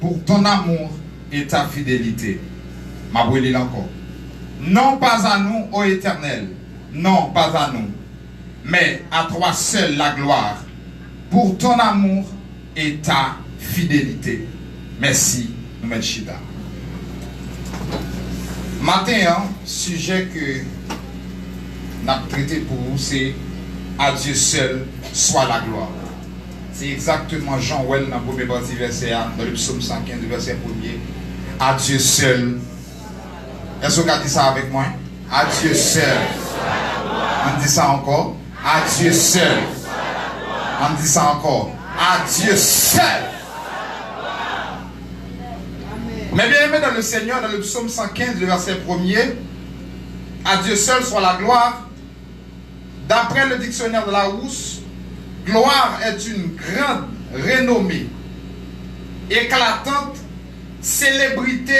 pour ton amour et ta fidélité. Ma brûlé encore. Non pas à nous, ô Éternel, non pas à nous, mais à toi seul la gloire, pour ton amour et ta fidélité. Merci, nous mettons chita. Matin, sujet que nous avons traité pour vous, c'est à Dieu seul soit la gloire. C'est exactement Jean Well dans le premier partie verset 1, dans le psaume 115, verset 1er. À Dieu seul. Est-ce que vous avez dit ça avec moi? À Dieu seul. On dit ça encore. À Dieu seul. On dit ça encore. À Dieu seul. Mais bien aimé dans le Seigneur, dans le psaume 115, le verset 1er, à Dieu seul soit la gloire. D'après le dictionnaire de la Rousse, gloire est une grande renommée, éclatante, célébrité,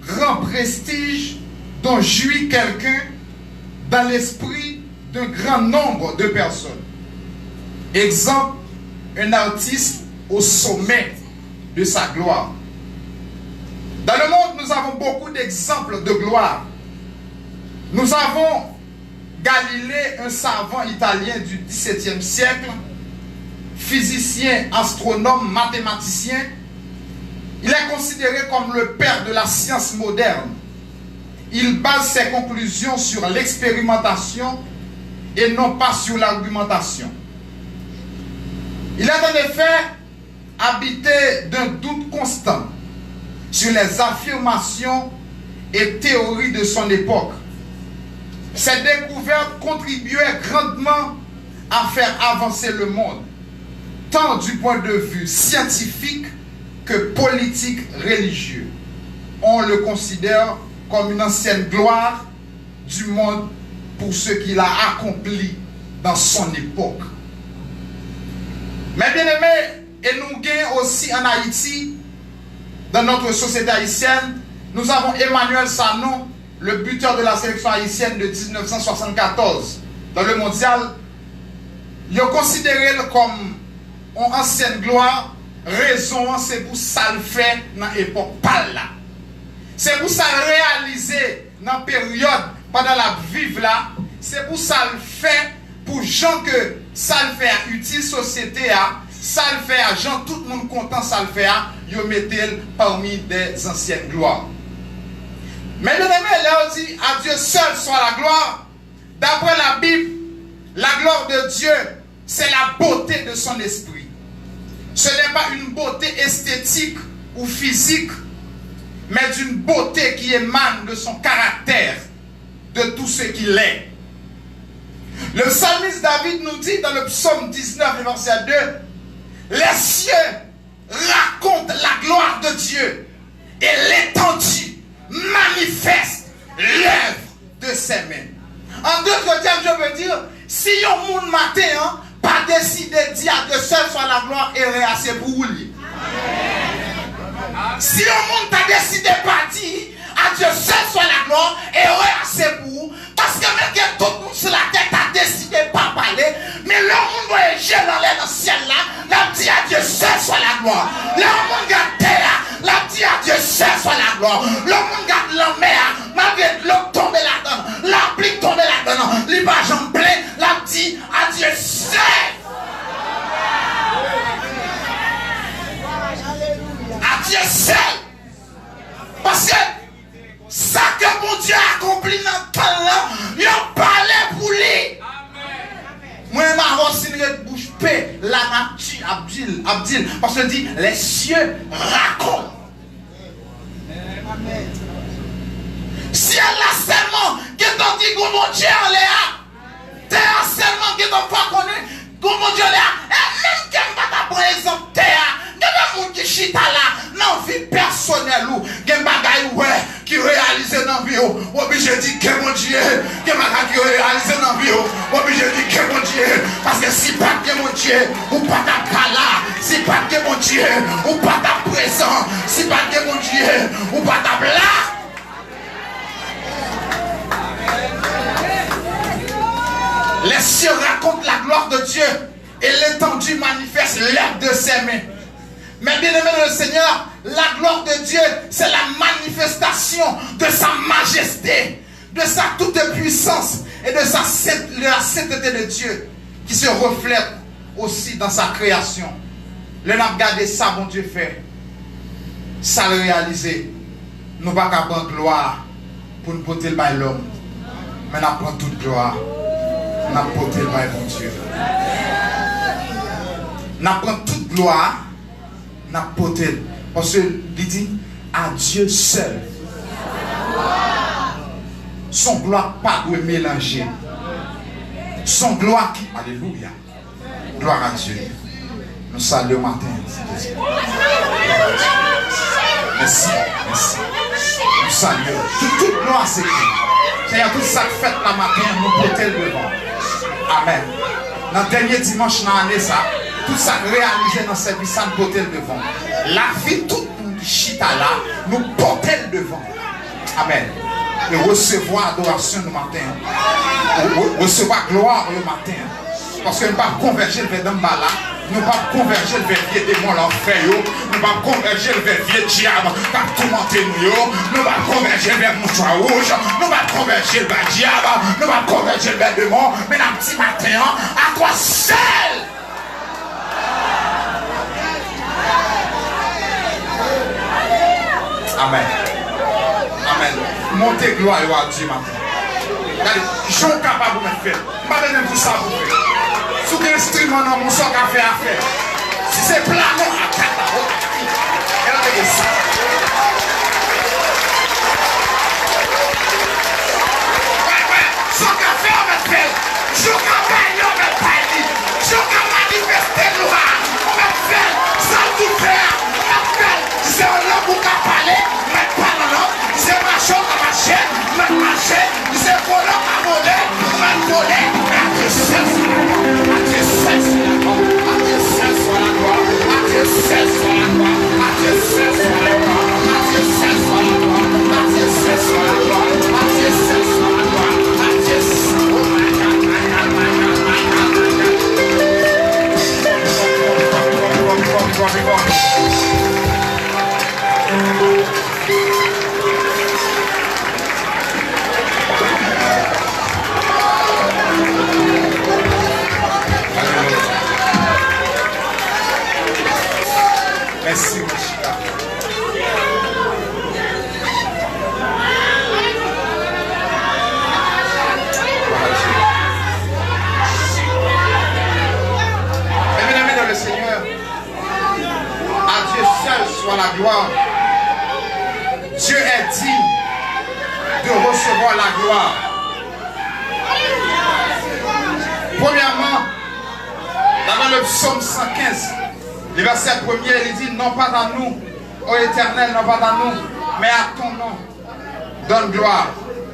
grand prestige dont jouit quelqu'un dans l'esprit d'un grand nombre de personnes. Exemple, un artiste au sommet de sa gloire. Dans le monde, nous avons beaucoup d'exemples de gloire. Nous avons Galilée, un savant italien du XVIIe siècle, physicien, astronome, mathématicien. Il est considéré comme le père de la science moderne. Il base ses conclusions sur l'expérimentation et non pas sur l'argumentation. Il a en effet habité d'un doute constant sur les affirmations et théories de son époque. Ces découvertes contribuaient grandement à faire avancer le monde, tant du point de vue scientifique que politique religieux. On le considère comme une ancienne gloire du monde pour ce qu'il a accompli dans son époque. Mais bien aimé, et nous gagnons aussi en Haïti, dans notre société haïtienne, nous avons Emmanuel Sanon, le buteur de la sélection haïtienne de 1974 dans le mondial. Il est considéré comme une ancienne gloire. Raison, c'est pour ça le fait dans l'époque pâle. C'est pour ça le réaliser dans la période pendant la vive là. C'est pour ça le fait pour gens que ça le fait à utile société, ça le fait à gens, tout le monde content, ça le fait à, ils mettent parmi des anciennes gloires. Mais le aimé, là on dit à Dieu seul soit la gloire. D'après la Bible, la gloire de Dieu, c'est la beauté de son esprit. Ce n'est pas une beauté esthétique ou physique, mais d'une beauté qui émane de son caractère, de tout ce qu'il est. Le psalmiste David nous dit dans le psaume 19, verset 2, les cieux racontent la gloire de Dieu et l'étendue manifeste l'œuvre de ses mains. En d'autres termes, je veux dire, si un monde matin, pas décidé de dire que seul soit la gloire et assez pour lui. Si un monde t'a décidé de pas dire à Dieu seul soit la gloire et assez pour, parce que même que tout le monde sur la tête a décidé de pas parler, mais le monde voyage dans le ciel là, l'a dit à Dieu seul soit la gloire. Le monde garde terre, l'a dit à Dieu seul soit la gloire. Le monde garde la mer, malgré l'eau tomber là-dedans, la pluie tomber là-dedans, les bâtons pleins, l'a dit à Dieu seul. À Dieu seul. Parce que ça que mon Dieu a accompli dans le temps là, il a parlé pour lui. Moi, je m'arrosinerai de bouche paix, la nature, Abdil, parce que dit, les cieux racontent. Si elle a seulement, qui t'ont dit, mon Dieu, en l'air, terre seulement, qui t'ont pas connu, mon Dieu, l'air, et même qui m'a pas par exemple, terre, il y a des gens qui chita là, dans la vie personnelle, ou il y a des gens qui réalisent dans la vie, obligé de dire que mon Dieu, il y a des gens qui réalisent dans la vie, obligé de dire que mon Dieu, parce que si pas que mon Dieu, ou pas ta là, si pas que mon Dieu, ou pas ta présent, si pas que mon Dieu, ou pas ta là. Les cieux racontent la gloire de Dieu et l'étendue manifeste l'œuvre de ses mains. Mais bien aimé le Seigneur, La gloire de Dieu, c'est la manifestation de sa majesté, de sa toute puissance et de la sainteté de Dieu qui se reflète aussi dans sa création. Le n'a regardé ça, bon Dieu fait. Ça le réaliser. Nous ne pouvons pas prendre gloire pour nous porter le bail l'homme. Mais nous prenons toute gloire. Nous porter le bail bon Dieu. Nous prenons toute gloire. Nous porter. Parce qu'il dit à Dieu seul. Son gloire pas doit mélanger. Son gloire qui. Alléluia. Gloire à Dieu. Nous saluons matin. Merci. Merci. Nous saluons. Toute gloire c'est qui. C'est tout ça que fait la matin, nous porter devant. Amen. Dans le dernier dimanche dans l'année, ça, tout ça réalisé dans cette vie, ça nous porter devant. La vie, tout le monde qui chita là, nous porter devant. Amen. Et recevoir adoration le matin. Recevoir gloire le matin. Parce que nous ne pouvons pas converger vers Dambala. Nous ne pouvons pas converger vers vieux démon l'enfer. Nous ne pouvons pas converger vers vieux diable qui a tourmenté nous. Nous ne pouvons pas converger vers mouchoir rouge. Nous ne pouvons pas converger vers diable. Nous ne pouvons pas converger vers démon. Mais dans le petit matin, à toi seul. Amen. Amen. Montez gloire à Dieu matin. Regardez, je suis capable de me faire. Je ne vais pas donner tout ça pour faire. Si vous avez un instrument dans mon soc à faire, si c'est plat, non, à 4 ans. Regardez ça. Ouais, soc à faire, on va faire. Je vais faire, on va faire. Je vais manifester le roi. On va faire, sans tout faire. On va faire. Si c'est un homme qui a parlé, mettre pas dans l'homme. Si c'est un marchand qui a marché, mettre marché. Si c'est un volant qui a volé, mettre volé. Merci, mon cher. Bien-aimés dans le Seigneur, à Dieu seul soit la gloire. Dieu est digne de recevoir la gloire. Premièrement, dans le psaume 115, le verset 1er, il dit, non pas dans nous, ô Éternel, non pas dans nous, mais à ton nom, donne gloire.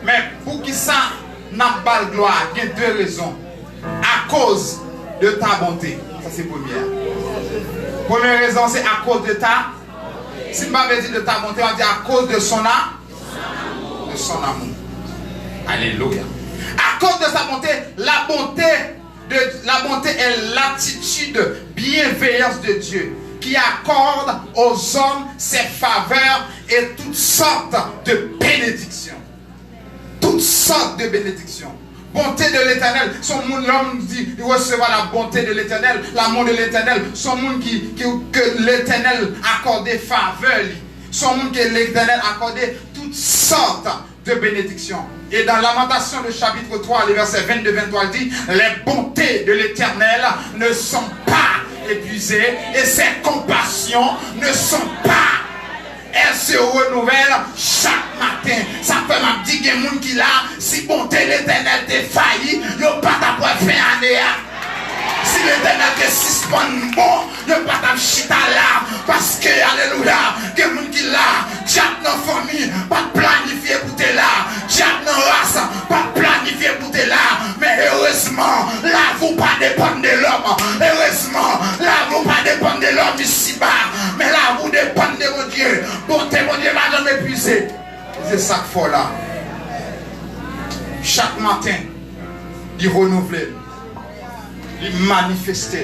Mais pour qui ça n'a pas de gloire, il y a deux raisons. À cause de ta bonté. Ça c'est première. Première raison, c'est à cause de ta. Si je m'avais dit de ta bonté, on va dire à cause de son amour. De son amour. Alléluia. À cause de sa bonté, la bonté est l'attitude bienveillance de Dieu qui accorde aux hommes ses faveurs et toutes sortes de bénédictions. Toutes sortes de bénédictions. Bonté de l'Éternel. Son monde, l'homme dit, il recevra la bonté de l'Éternel, l'amour de l'Éternel. Son monde que l'Éternel accordait faveur. Son monde que l'Éternel accordait toutes sortes de bénédictions. Et dans Lamentation, le chapitre 3, le verset 22-23, il dit, les bontés de l'Éternel ne sont pas épuisées et ses compassions ne sont pas. Elles se renouvellent chaque matin. Ça peut m'a dire qu'il y a des gens qui là, si bonté l'Éternel t'est failli, il n'y a pas d'avoir fait un année. Si l'Éternel te suspend bon, il n'y a pas de chita là. Parce que, alléluia, il y a des gens qui là, diable dans la famille, pas planifié pour te là. Diable dans la race, pas planifié pour te là. Mais heureusement, là, vous pas dépendre de l'homme. Heureusement, là, vous pas dépendre de l'homme ici-bas. Mais là, vous dépendez de mon Dieu. Bonté, mon Dieu, va jamais épuiser. C'est ça qu'il faut là. Chaque matin, il renouvelle. Il manifeste.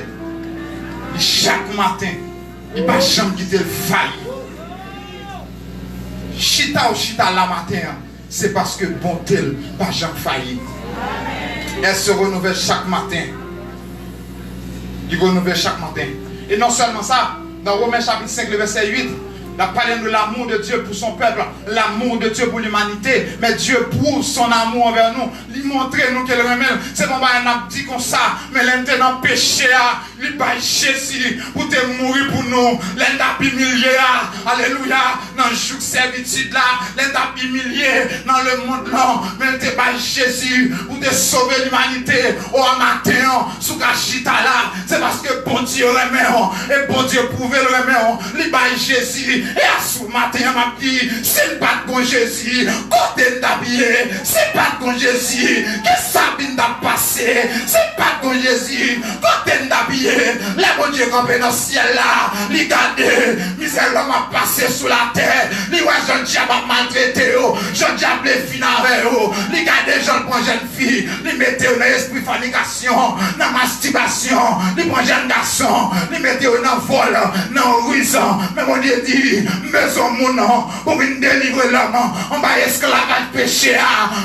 Chaque matin, il ne va jamais quitter le failli. chita ou chita la matin, c'est parce que bonté pas jamais failli. Elle se renouvelle chaque matin. Il renouvelle chaque matin. Et non seulement ça, dans Romains chapitre 5, le verset 8, la parole de l'amour de Dieu pour son peuple, l'amour de Dieu pour l'humanité, mais Dieu prouve son amour envers nous, lui montrer nous qu'elle remet. C'est bon, on a dit comme ça, mais l'un dans le péché, lui pas Jésus pour te mourir pour nous, l'un t'a humilié, alléluia, dans le jour de servitude là, l'un t'a humilié dans le monde là, mais t'es pas Jésus pour te sauver l'humanité, au matin, sous Kachita là, c'est parce que bon Dieu remet, et bon Dieu prouve le remet, lui pas Jésus. Et à ce matin, m'a dit, c'est pas de Jésus, côté d'habillé, c'est pas de Jésus, que Sabine t'a passé, c'est pas de Jésus, côté d'habillé, les bon Dieu campé dans le ciel là, les garder, misère l'homme a passé sous la terre, les ouais, jeune diable a maltraité, jeune diable est fin avec eux, les garder, jeune prend jeune fille, les mettez dans l'esprit fornication, dans masturbation, les prend jeune garçon, les mettez dans vol, dans ruse, mais mon Dieu dit, maison mon nom, pour nous délivrer l'homme, on va esclavage péché,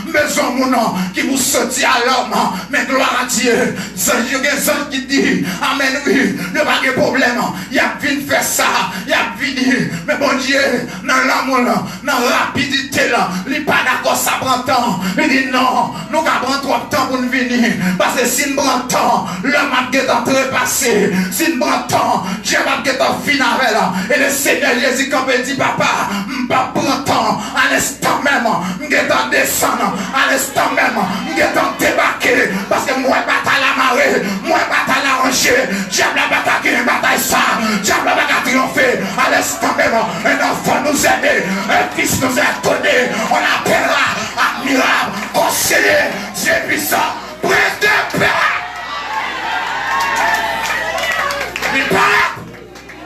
maison mon nom, qui vous sortit à l'homme, mais gloire à Dieu, il y a des gens qui disent, amen, oui, il n'y a pas de problème, il y a venu faire ça, il y a venu, mais bon Dieu, dans l'amour, dans la rapidité, il n'est pas d'accord, ça prend temps, il dit non, nous avons trop de temps pour nous venir, parce que si nous prenons temps, l'homme a été trépassé, si nous prenons temps, Dieu va être fin avec là, et le Seigneur Jésus, comme il dit, papa, je ne prends pas temps, à l'instant même, je vais descendre, à l'instant même, je vais débarquer, parce que moi, je bataille la marée, moi, je bataille la ranger, diable la bataille qui bataille ça, diable la bataille triompher, à l'instant même, un enfant nous aide, un fils nous a donné, on appellera admirable, conseiller, Dieu puissant, prince de paix.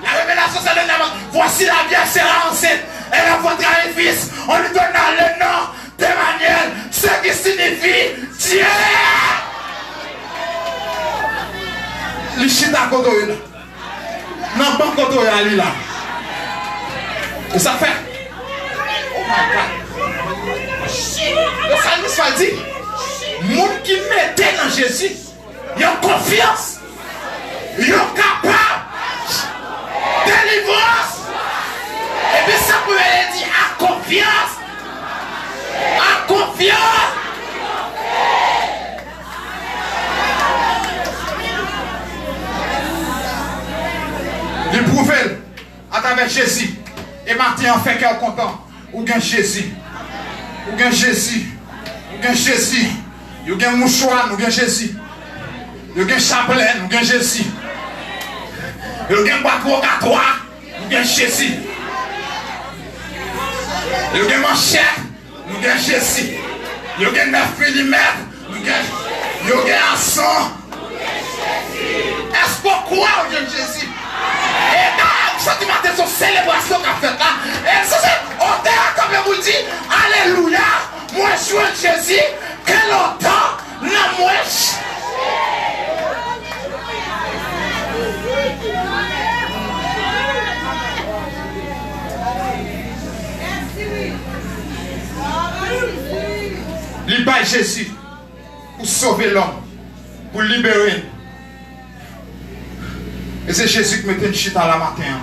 La révélation, c'est le nom. Voici la vierge sera enceinte. Elle enfantera un fils. On lui donnera le nom d'Emmanuel, ce qui signifie Dieu. Le chita koto là. Non, pas koto là. Et ça fait. Oh my God. Le psalmiste va dire, moun qui mettait dans Jésus, ils ont confiance. Ils sont capables. Délivrance. Et puis ça peut être dit à confiance. À confiance. Il prouve à travers Jésus. Et Martin en fait qu'elle est content. Ou gagne Jésus. Ou gagne Jésus. Ou gagne Jésus. Ou gagne mouchoir. Ou gagne Jésus. Ou gagne chapelet. Ou gagne Jésus. Ou gagne boîte rogatoire. Ou gagne Jésus. Ou gagne manchette. Ou gagne Jésus. Ou gagne 9 mm. Ou gagne un sang. Est-ce qu'on croit au Dieu de Jésus? Et dans ce matin, c'est une célébration qu'a fait là. Et ça, c'est on t'a comme vous dit, alléluia, moi je suis Jésus, quel autant, la moi. Libère Jésus pour sauver l'homme, pour libérer. Et c'est Jésus qui mettait une chute à la matin.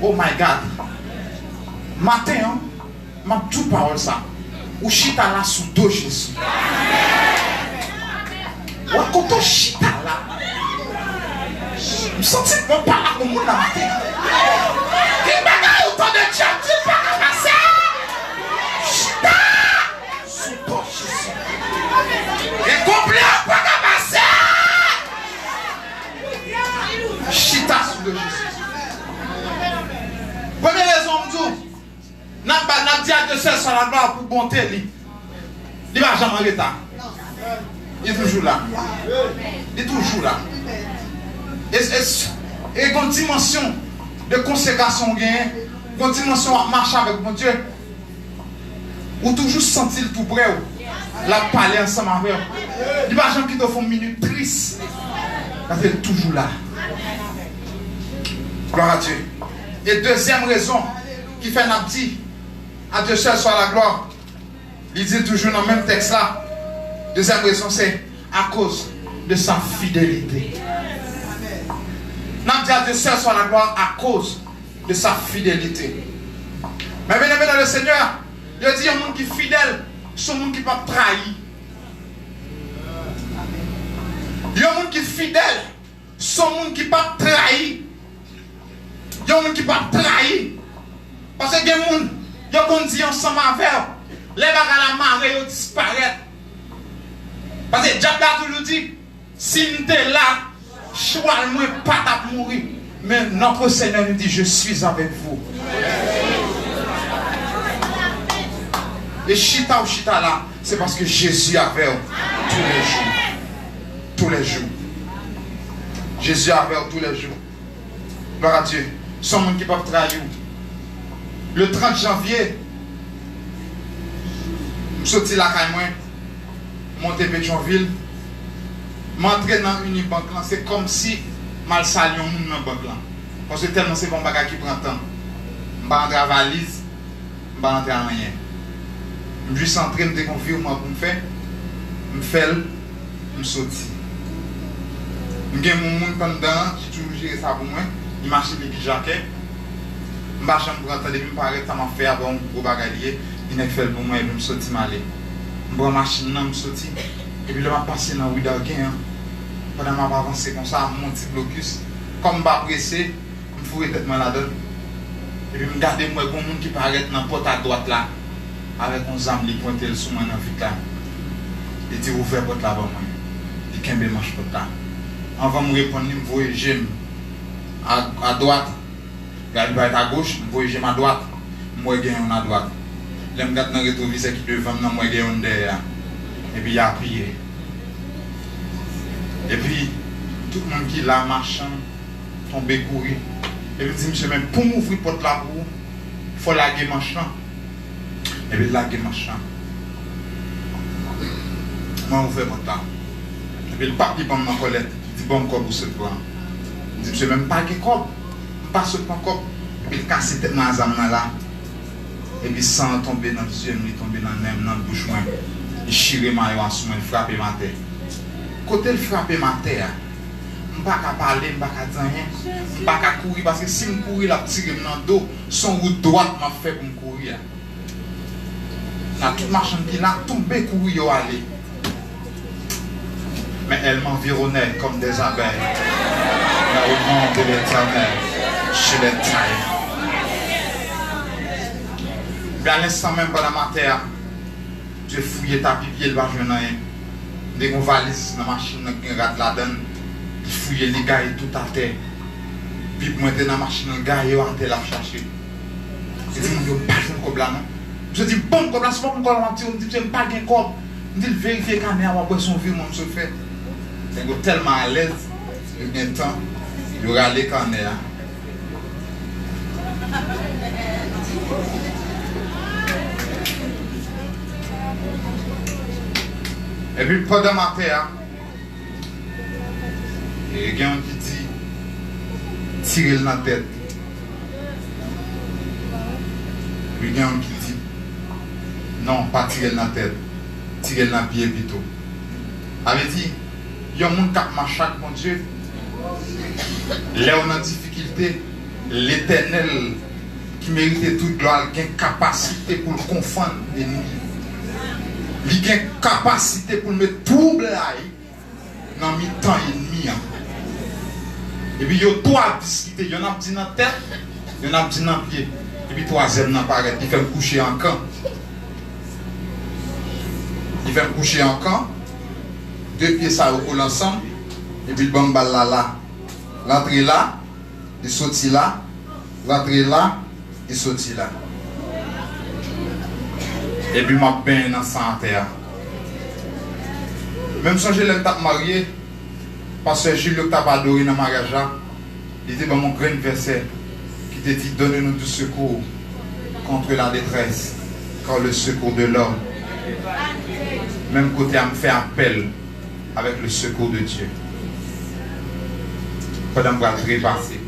Oh my God. Matin, ma toute parole ça. Ou chita là sous dos Jésus. Ou quand on chita là. Je me sens que mon parle au monde la matin. Il m'a dit autant de diable, tu ne peux pas passer. Chita sous dos Jésus. Et complet, pas passer. Chita sous dos Jésus. Première raison, nous avons dit à Dieu seul sur la gloire pour bonté. Il ne va jamais en l'état. Il est toujours là. Il est toujours là. Et une dimension de consécration, une dimension à marcher avec mon Dieu, ou toujours sentir tout près, la parler ensemble avec eux. Il ne va jamais quitter une minute triste. Il est toujours là. Gloire à Dieu. Et deuxième raison, qui fait un petit. À Dieu seul soit la gloire. Il dit toujours dans le même texte là. Deuxième raison, c'est à cause de sa fidélité. N'a dit à Dieu seul soit la gloire à cause de sa fidélité. Mais bien aimé dans le Seigneur, il dit il y a un monde qui est fidèle, c'est un monde qui ne peut pas trahir. Il y a un monde qui est fidèle, c'est un monde qui ne peut pas trahir. Il y a un monde qui ne peut pas trahir. Parce que il y a un monde, il y a un monde qui est ensemble avec les bagages à la marée disparaissent. Parce que Dieu a toujours dit, si nous sommes là, choix moi pas à mourir. Mais notre Seigneur nous dit, je suis avec vous. Et chita ou chita là, c'est parce que Jésus est avec vous tous les jours. Tous les jours. Jésus est avec vous tous les jours. Gloire à Dieu. Son monde qui peut trahir. Le 30 janvier, je suis sorti là, monté Pétionville, m'entrer dans une banque, c'est comme si mal salion dans la banque. Parce que tellement c'est bon bagage qui prend temps. Je ne vais pas entrer à la valise, je ne vais pas entrer à rien. Je suis juste entré, je me déconfirme pour me faire, je fais, je sorti. Je suis mon monde pendant, qui toujours géré ça pour moi, il marche avec les jaquets. Je ne vais pas entrer, je me paraît que ça m'a fait avoir un gros bagage, il est fait pour moi et je me sorti malé. Je prends la machine, je me sorti. Et puis je vais passer dans le Widal Gain. Pendant que je vais avancer comme ça, mon petit blocus. Comme je ne vais pas presser, je me fous tête là-dedans. Et puis je regarde moi, il y a un monde qui paraît dans la porte à droite là. Avec un zam qui pointe sur moi dans le vite là. Il dit, ouvre la porte là-bas. Il dit, qu'est-ce que marche porte là. Avant de me répondre, je me voyais j'aime à droite. Il va être à gauche, je me voyais j'aime à droite. Moi, je gagne à droite. Je me regarde dans le rétroviseur qui devant moi, je gagne derrière. Et puis il a prié. Et puis, tout le monde qui est là, marchant, tombé courir. Et puis il dit, monsieur, même pour m'ouvrir la porte là, il faut laguer marchand. Et puis laguer marchand. Moi, je ouvre la porte là. Et puis le pape qui prend ma colette, il dit, bon, quoi pour ce plan. Il dit, monsieur, même pas de corps. Pas ce plan corps. Et puis il casse tête dans la zame là. Et puis sans tomber dans les yeux, il tombe dans le nez, dans le bouche. Il chire ma yo ensemble, il frappe ma tête. Côté il frappe ma tête, je ne peux pas parler, je ne peux pas dire rien. Je ne peux pas courir parce que si je cours, il a tiré dans le dos, son route droite m'a fait pour me courir. Dans toute ma chambre qui l'a tombé, courir, il aller. Mais elle m'environnait comme des abeilles. Dans le monde de l'Éternel, chez les tailles. Mais à l'instant même pendant ma terre, j'ai fouillé ta pipi, il va jouer dans rien. Dès qu'on valise dans la machine, on rate la donne. J'ai fouillé les gars et tout à terre. Puis moi, dans la machine, le gars est à terre la chercher. Je dis, je ne pas un cob là, non. Je dis, bon, cob là, c'est pas mon cob là, je dis, je ne pas un cob. Je dis, vérifier quand même, après son vie, moi, je fais. Je suis tellement à l'aise, il y a un temps, je vais aller quand même. Et puis pendant ma terre, il y a quelqu'un qui dit tirer dans la tête. Et puis il y a quelqu'un qui dit non, pas tirer dans la tête, tirer dans le pied plutôt. avait dit, il y a un monde qui marche avec mon Dieu. Là on a en difficulté, l'Éternel qui méritait toute gloire, qui a une capacité pour le confondre l'ennemi. Il a une capacité pour me troubler dans le temps ennemi. Et puis il y a trois discuter, il y en a dit dans la tête, il y en a dit dans le pied. Et puis troisième n'apparaît, il fait me coucher en camp. Il fait me coucher en camp. Deux pieds ça roule ensemble. Et puis le bambal là. L'entrée là, il sortit là. L'entrée là, il sortit là. Et puis ma peine dans sa terre. Même si je l'ai marié, parce que Jules qui t'a adoré dans le mariage, il était dans mon grand verset qui te dit donne-nous du secours contre la détresse, car le secours de l'homme, même côté à me fait appel avec le secours de Dieu. Pendant que je vais repasser,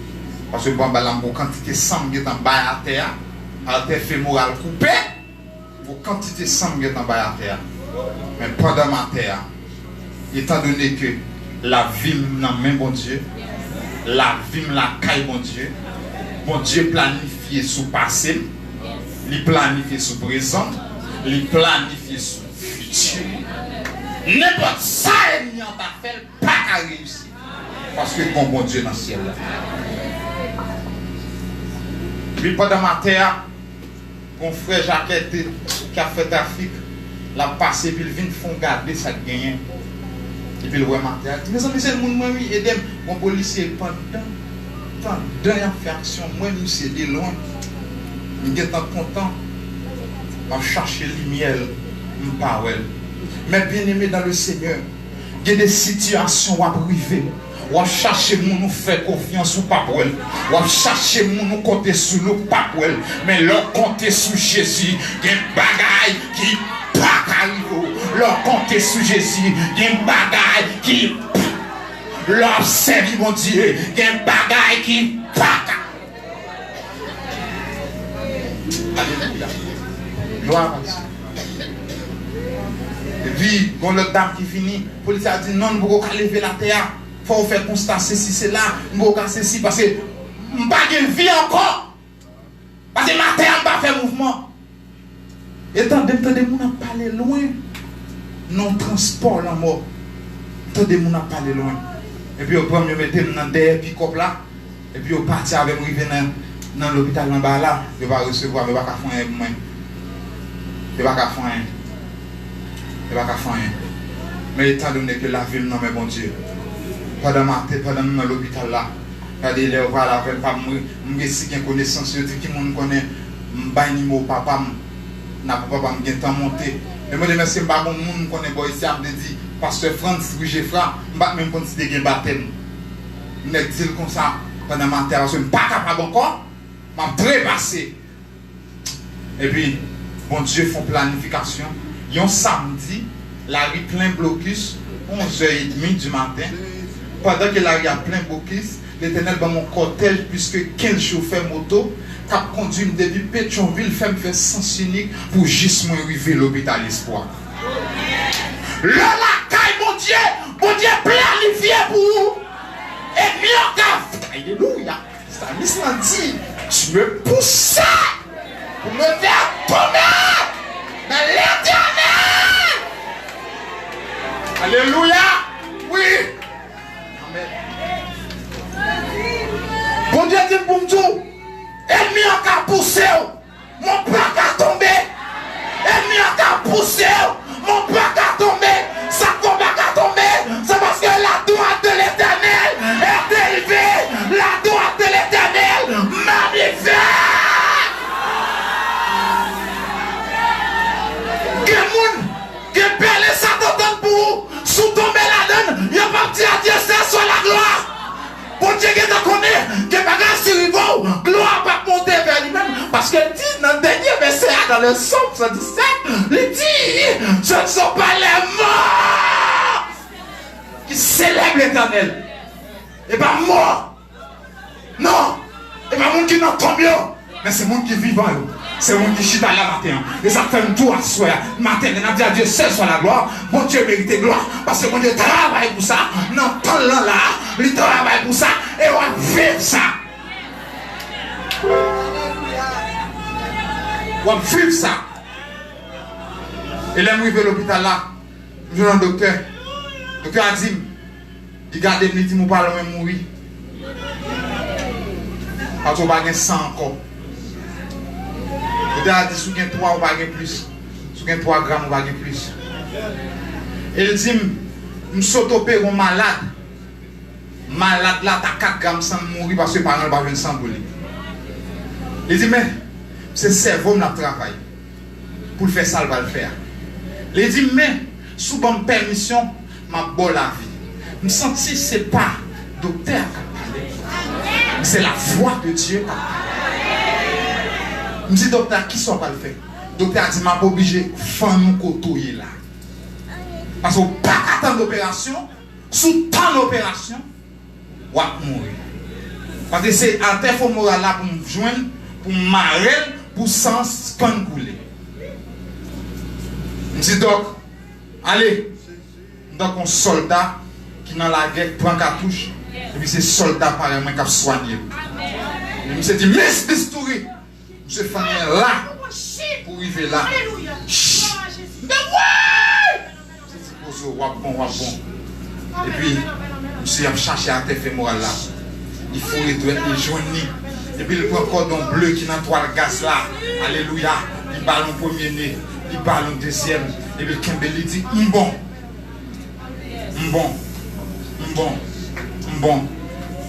parce que bon, la quantité de sang qui est en bas à terre, artère fémorale coupée, vos quantités de sang qui est en bas à terre. Mais pendant ma terre, étant donné que la vie n'a même bon Dieu, la vie la caille bon Dieu planifié sous passé, il planifié sous présent, il planifié sous futur. N'importe ça, il n'y a pas fait, pas qu'à réussir. Parce que bon Dieu dans le ciel. Puis pendant ma terre, mon frère Jacques qui a fait trafic, l'a passé, puis il vient font garder ça gagne. Et puis il voit ma terre. Mais ça, c'est le monde, oui, et mon policier, pendant l'infraction, moi, c'est de loin. Je suis content. Je cherche lumière, je parle. Mais bien aimé dans le Seigneur, il y a des situations à priver. On cherche mon nous faire confiance ou pas pour elle. On cherche mon nous compter sur nous pas pour elle. Mais leur compter sur Jésus, il y a un bagaille qui pas arrivé. Leur compter sur Jésus, il y a un bagaille qui leur servi mon Dieu, il y a un bagaille qui pas. Alléluia. Gloire à Dieu. Et puis, quand l'autre dame qui finit, le policier a dit non, nous ne pouvons pas lever la terre. Il faut faire constater si c'est là, nous ne pouvons pas faire ceci parce que je n'ai pas de vie encore. Parce que ma terre n'a pas fait mouvement. Et tant que nous avons parlé loin, non transport la mort. Tant que nous avons parlé loin. Et puis, au premier, nous mettons dans des pick-up là. Et puis, on partit avec nous, dans l'hôpital en bas là. Je vais recevoir, je ne vais pas faire un. Je ne vais pas faire un. Il va pas faire rien. Mais étant donné que la ville non mais bon Dieu. Pendant ma tête, pendant dans l'hôpital là, regardez les voilà avec pas moi, si qui connaissance qui monde connaît m'bani mon papa n'a papa me temps monter. Mais moi merci pas bon monde connaît boy ici me dit pasteur France Rougefra, m'pas même considérer gain baptême. Nèg dit comme ça pendant ma terre, je suis pas capable encore, m'a trépassé. Et puis bon Dieu font planification. Un samedi, la rue plein blocus, 11h30 du matin. Pendant que la rue a plein blocus, l'Éternel va mon cortège, puisque 15 chauffeurs moto, qui ont conduit depuis Pétionville, fait me faire sens unique pour juste arriver à l'hôpital Espoir. Là, la caille, mon Dieu planifié pour vous. Et mieux alléluia. Stanislas dit, tu me pousses pour me faire tomber. Dans l'Éternel. Alléluia. Oui. Amen. Bon Dieu dit pour nous. Ennemi en cas poussé. Mon plat a tombé. Ennemi en cas poussé. Mon plat a tombé. Ça combat a tombé. C'est parce que la droite de l'Éternel est élevée. La droite de l'Éternel magnifique. Ça t'entend pour sous tomber la donne, il n'y a pas dit à Dieu, c'est sur la gloire. Pour Dieu qui te connaît, que pas grâce sur Rivo, gloire va monter vers lui-même. Parce qu'il dit dans le dernier verset, dans le Psaume 117, il dit, ce ne sont pas les morts qui célèbrent l'Éternel. Et pas mort. Non. Et pas monde qui n'entend mieux. Mais c'est monde qui est vivant. C'est mon qui chita là matin. Et ça fait un tour à soi. Matin, on a dit à Dieu, seul soit la gloire. Mon Dieu mérite gloire. Parce que mon Dieu travaille pour ça. Non, tant là, il travaille pour ça. Et on va vivre ça. On va vivre ça. Et là, je suis à l'hôpital là. Je suis un docteur. Le docteur a dit, il garde une minute, il parle même mourir. Parce qu'on va gagner 100 encore. Il a dit, sous 3, on va gagner plus. Sous 3 grammes, on va gagner plus. Et il dit, je suis opéré un malade. Malade là, tu as 4 grammes sans mourir parce que les parents ne vont pas sans brûler. Il dit, mais c'est le cerveau qui travaille. Pour faire ça, il va le faire. Il dit, mais sous bonne permission, ma bonne la vie. Je me sens que ce n'est pas le docteur qui a parlé. C'est la foi de Dieu qui a parlé. Je me dis, docteur, qui sont pas le faire? Le docteur a dit, je ne suis pas obligé de faire nous côtoyer là. Parce qu'on n'a pas attendre l'opération, sous tant d'opération, on va mourir. Parce que c'est un terre moral là pour me joindre, pour me marrer, pour sens qu'on couler. Je dis donc, allez, donc un soldat qui dans la guerre prend cartouche, et puis c'est soldat par exemple qui a soigné. Et puis c'est dit, mais bistouri, je fais là, pour arriver là. Mais ouais! C'est dit, bon. Et puis, je vais chercher à terre fémorale là. Il faut les jaunir. Et puis il prend un cordon bleu qui est dans toile gaz là. Alléluia. Il parle au premier nez. Il parle au deuxième. Et puis Kembele dit bon.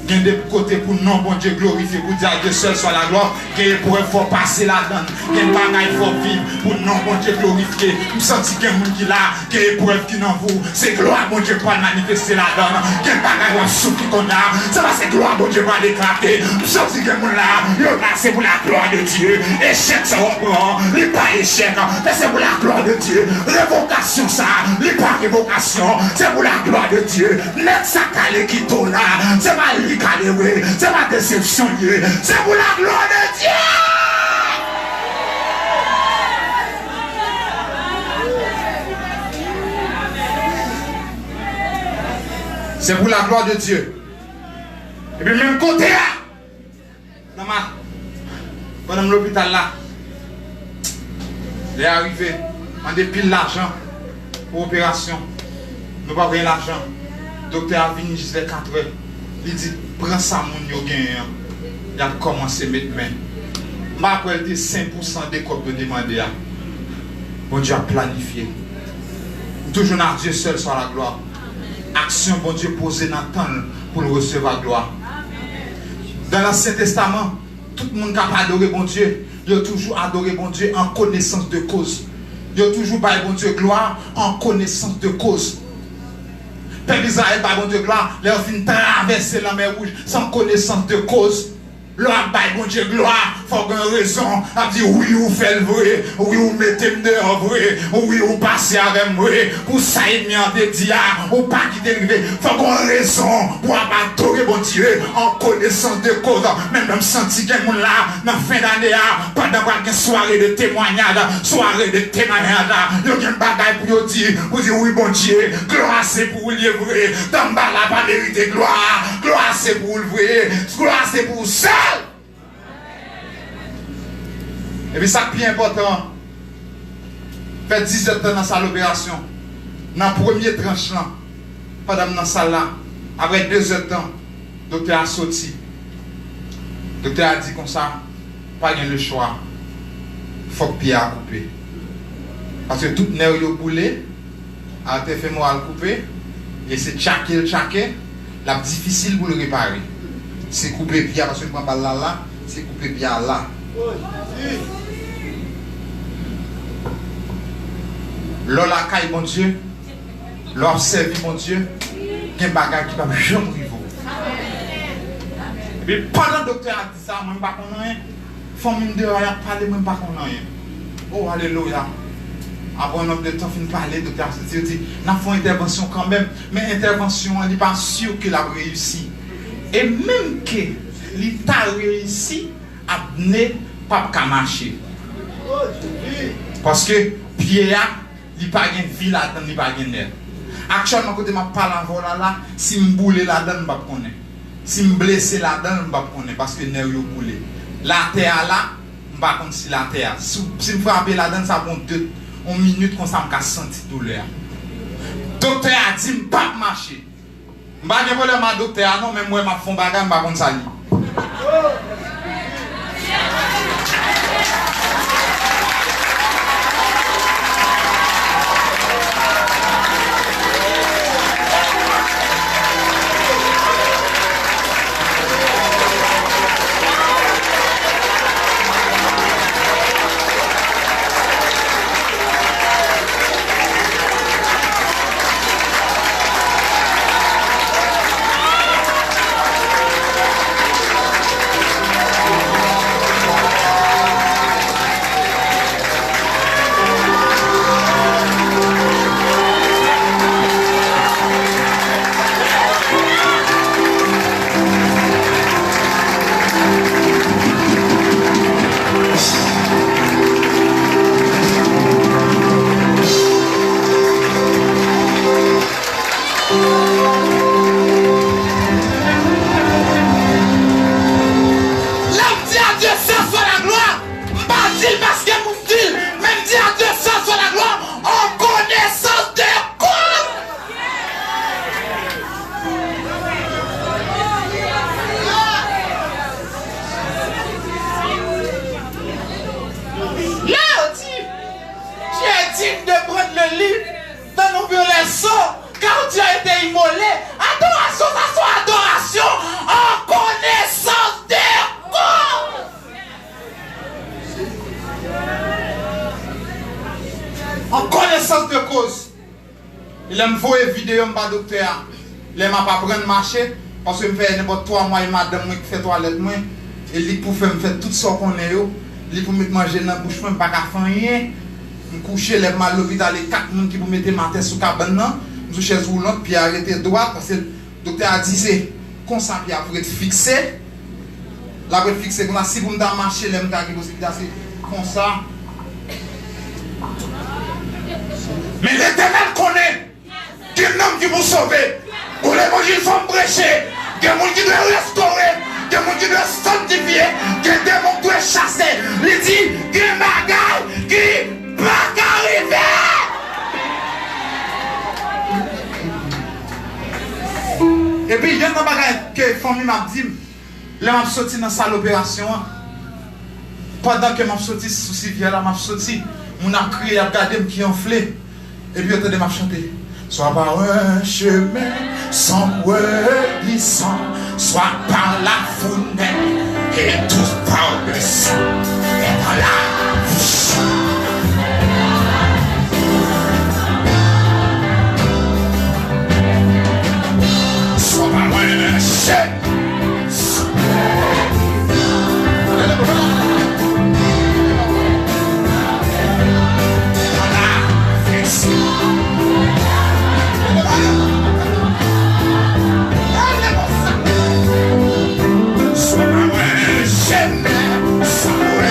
Il y a des côtés pour non bon Dieu glorifier, pour dire que seul soit la gloire. Il y a pour faut passer la donne. Il y a pas qu'il faut vivre pour non bon Dieu glorifier. Vous sentez qu'il y a un monde qui là, qu'il y a épreuve qui n'en vous. C'est gloire bon Dieu pour manifester la donne. Il y a pas qu'il faut souffrir qu'on a. Ça va, c'est gloire bon Dieu pour déclarer. Vous sentez qu'il y a un monde là, c'est pour la gloire de Dieu. Échec, ça reprend. Il n'est pas échec, mais c'est pour la gloire de Dieu. Révocation, ça, il n'est pas révocation. C'est pour la gloire de Dieu. Net ça calé qui tourne là. C'est pas lui. C'est ma déception, c'est pour la gloire de Dieu. C'est pour la gloire de Dieu. Et puis même côté là, pendant l'hôpital là, il est arrivé, on dépile l'argent pour l'opération. Nous n'avons pas payé l'argent. Le docteur a venu jusqu'à 4 heures. Il dit, prends ça mon yo gain. Il a commencé à mettre main. Ma elle dit 5% des corps de demander. Bon Dieu a planifié. Toujours dans Dieu seul soit la gloire. Action bon Dieu posée dans le temps pour le recevoir la gloire. Dans l'Ancien Testament, tout le monde qui a adoré bon Dieu, il a toujours adoré bon Dieu en connaissance de cause. Il a toujours parlé bon Dieu gloire en connaissance de cause. Peuple Israël, par bon Dieu gloire, leur fin traverser la mer rouge sans connaissance de cause. Leur bail bon Dieu gloire, faut une raison. A dit oui, vous faites le vrai, oui, vous mettez le dehors vrai, oui, vous passez avec moi. Pour ça, il m'y a dit, ou pas quitter le vrai. Faut une raison pour adorer bon Dieu en connaissance de cause. Même dans le senti qu'il y a là, dans la fin d'année, pendant une soirée de témoignage, il y a une bagaille pour dire oui, bon Dieu, gloire c'est pour le vrai. Dans le bas là, pas mériter gloire, gloire c'est pour le vrai, gloire c'est pour ça. Et puis ça qui est important, fait 17 ans dans sa l'opération, dans la première tranche là, pendant dans salle là, après 2 heures de temps, le docteur a sorti. Le docteur a dit comme ça, pas le choix, il faut que pied a coupé. Parce que tout nerf est boulé, a été fait moi à couper, et c'est tchaké, la difficile pour le réparer. C'est couper pied parce que je prends pas là, c'est couper pied là. L'on la caille, mon Dieu, l'on observe, mon Dieu, il y a un bagage qui va jamais arriver. Et puis pendant le docteur a dit ça, je ne sais pas rien. Famille de a parlé, je ne sais pas rien. Oh, alléluia. Après un nombre de temps, il parler, le docteur a dit, nous faisons une intervention quand même, mais l'intervention, on n'est pas sûr qu'il a réussi. Et même que l'État a réussi, à ne pas marcher. Parce que Pierre, il n'y a pas de vie là-dedans, il n'y a pas de nerf. Actuellement, quand je parle en volant là, si je boule là-dedans, je ne sais pas. Si je blesse là-dedans, je ne sais pas. Parce que nerf est boulé. La terre là, je ne sais pas si la terre. Si je frappe là-dedans, ça prend 1 minute qu'on ça me senti douleur. Le docteur a dit, je ne peux pas marcher. Je ne sais pas si docteur, non, mais moi, je fais un bagage, je ne sais pas ça. En connaissance de cause. Il aime voir une vidéo, je docteur. Il aime pas prendre marché. Parce que je fais n'importe 3 mois et madame qui fait toilette. Et il pour faire tout ça qu'on est. Il pour me manger dans la bouche, je ne pas faire rien. Je couche, je lève mal l'hôpital, les 4 personnes qui pour mettre ma tête sous la cabane. Je suis chaise roulante, puis arrêter droit. Parce que le docteur a dit c'est comme ça, puis après être fixé. La après fixé, si vous me marcher, les gens qui possibilité, c'est comme ça. Mais l'Éternel connaît qu'il y a un homme qui vous sauver. Pour l'évangile, il faut brécher. Il y a un monde qui doit restaurer. Il y a un monde qui doit sanctifier. Il y a un démon qui doit chasser. Il dit qu'il y a un bagage qui va arriver. Et puis, il y a un bagage que la famille m'a dit. Là, je suis sorti dans la salle d'opération. Pendant que je suis sorti sous civière, je suis sorti. On a crié, on a regardé qui enflé. Et puis, on a chanté. Soit par un chemin sans glissant, soit par la fenêtre et tout par le sang, et par la bouche. Soit par un chemin. Somewhere,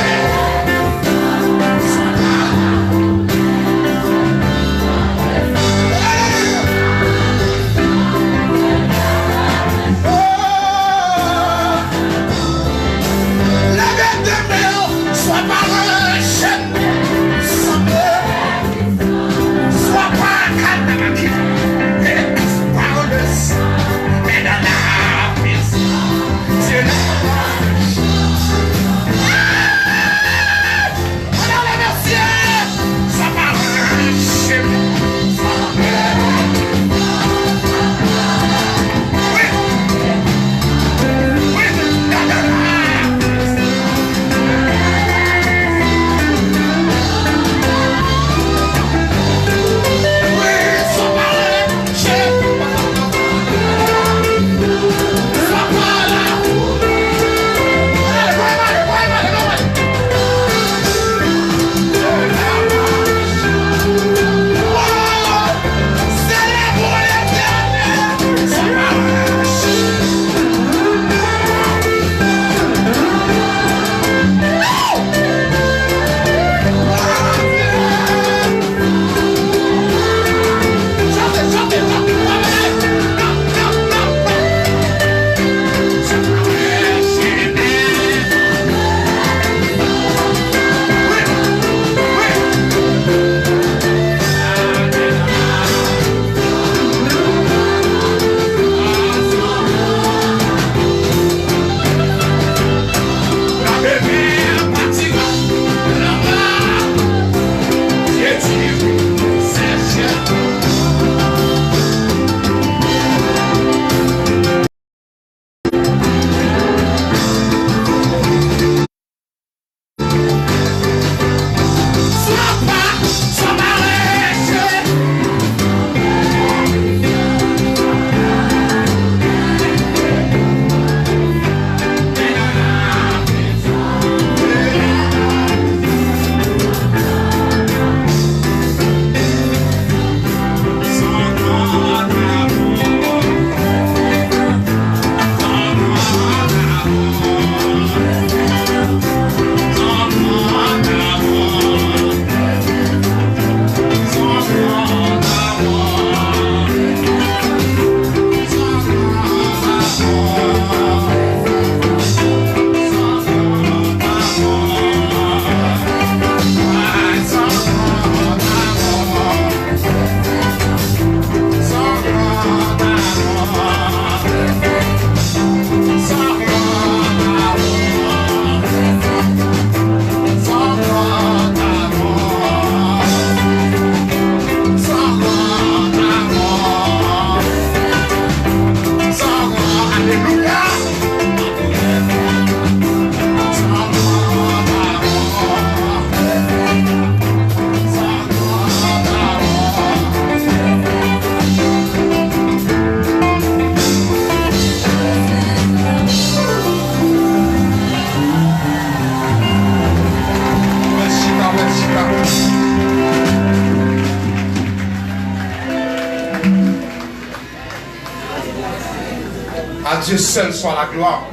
Dieu seul soit la gloire.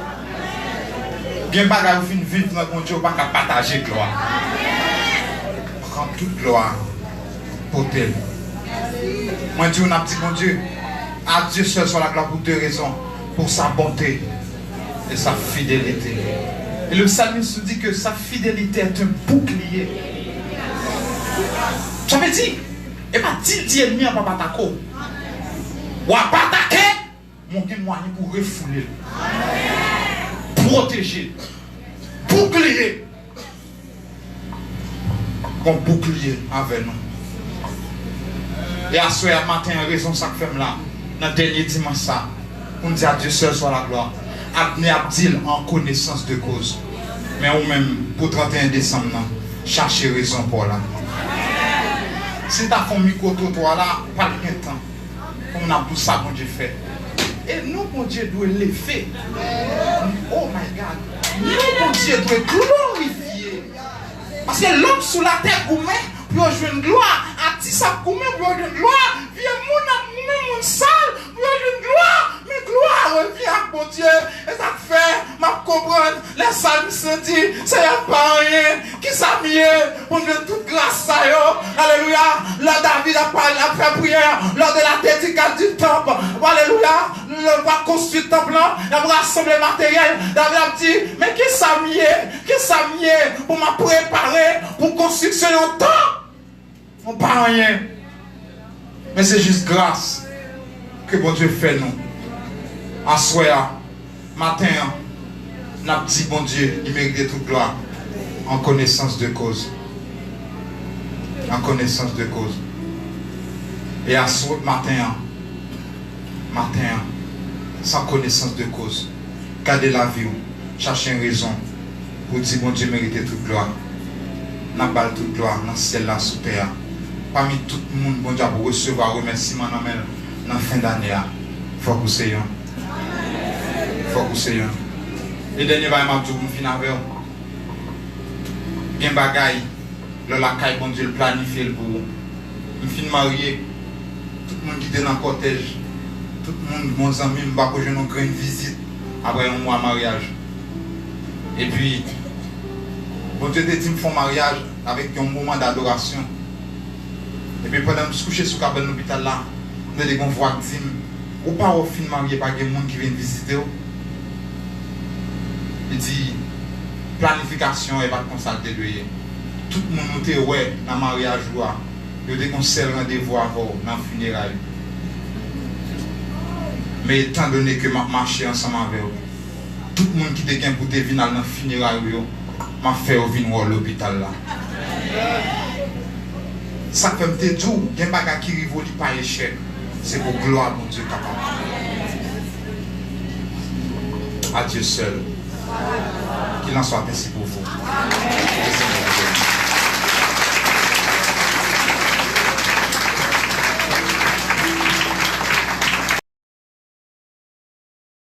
Bien bagay ou fin vivre dans mon Dieu, pas qu'à partager gloire. Prends toute gloire pour tel. Moi Dieu, on a dit mon Dieu, à Dieu seul soit la gloire pour deux raisons. Pour sa bonté et sa fidélité. Et le psalmiste dit que sa fidélité est un bouclier. J'avais dit, et pas dit ennemi à papa tako. Ou à pas attaquer, mon moyen pour refouler. Protéger. Bouclier. Bon bouclier avec nous. Et à ce matin, raison ça que fait là, dans le dernier dimanche ça, on dit à Dieu seul soit la gloire. Abné Abdil en connaissance de cause. Mais ou même pour 31 décembre, chercher raison pour là. Si tu as fait un micro-trottoir là, pas de temps. On a tout ça que Dieu fait. Et nous, mon Dieu, doit lever. Oh my God. Nous, mon Dieu, doit glorifier. Parce que l'homme sous la terre, pour jouer une gloire. À ti ça, pour jouer une gloire. Viens, mon sale, pour jouer une gloire. Mais gloire revient à mon Dieu. Et ça fait, ma comprendre. Les salmes se disent, c'est pas rien. Qui ça mieux? On donne toute grâce à eux. Alléluia. Là, David a fait prière. Lors de la dédicace du temple. Alléluia. Le va construire le temple là. Il va rassembler le matériel. David a dit, mais qui ça mieux? Qui ça mieux? Pour m'a préparer pour construction un temple. On pas rien. Mais c'est juste grâce que bon Dieu fait nous. En soir, matin, on a dit bon Dieu, il mérite toute gloire. En connaissance de cause. En connaissance de cause. Et à soir, matin, sans connaissance de cause. Gardez la vie, cherchez une raison pour dire bon Dieu mérite toute gloire. N'a pas toute gloire dans le ciel, là, sous terre. Parmi tout le monde, bon Dieu, pour recevoir remerciement dans la fin d'année. Il faut que vous soyez. Il faut que vous soyez. Le dernier va m'abdou pour finir avec vous. Bien bagaille, le lacaille, bon Dieu, le planifie pour vous. Je suis marié. Tout le monde qui est dans le cortège. Tout le monde, mon ami, je vais faire une grande visite après un mois de mariage. Et puis, bon Dieu, dit me font mariage avec un moment d'adoration. Et puis pendant que je couche sur le l'hôpital là, nous avons des voix qui disent, ou pas au fin marié par des gens qui viennent visiter. Il dit, planification et pas de consulter de lui. Tout le monde était ouais dans le mariage, il y a des seul rendez-vous avant dans le funérail. Mais étant donné que je marché ensemble avec eux, tout le monde qui était pour venir dans le funérail, m'a fait venir à l'hôpital là. Ça fait me dire, il y a un bagage qui rivole pas échec. C'est pour gloire mon Dieu capable. À Dieu seul. Qu'il en soit ainsi pour vous.